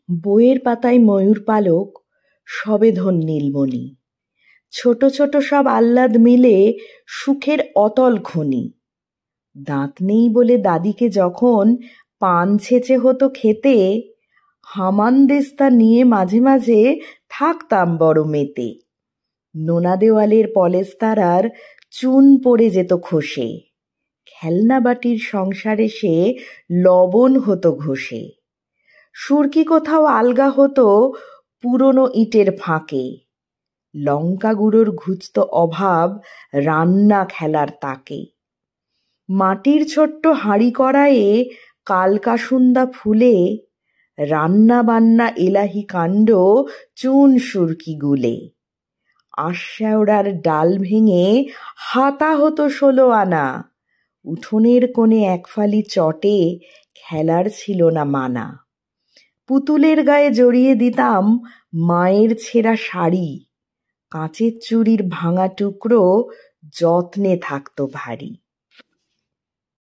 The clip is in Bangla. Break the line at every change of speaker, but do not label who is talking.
বইয়ের পাতায় ময়ূর পালক, সবেধন নীলমণি, ছোট ছোট সব আহ্লাদ মিলে সুখের অতল খনি। দাঁত নেই বলে দাদিকে যখন পান ছেঁচে হতো খেতে, হামানদিস্তা নিয়ে মাঝে মাঝে থাকতাম বড় মেতে। নোনা দেওয়ালের পলেস্তারার চুন পড়ে যেত খসে, খেলনা বাটির সংসারে সে লবণ হতো ঘষে। সুরকি কোথাও আলগা হতো পুরনো ইটের ফাঁকে, লঙ্কা গুঁড়োর ঘুচত অভাব রান্না খেলার তাকে। মাটির ছোট্ট হাঁড়ি কড়াইয়ে কালকাসুন্দা ফুলে, রান্না বান্না এলাহি কাণ্ড চুন সুরকি গুলে। আশ্যাওড়ার ডাল ভেঙে হাতা হতো 16 আনা, উঠোনের কোণে একফালি চটে খেলার ছিল না মানা। পুতুলের গায়ে জড়িয়ে দিতাম মায়ের ছেঁড়া শাড়ি, কাঁচের চুড়ির ভাঙা টুকরো যত্নে থাকতো ভারী।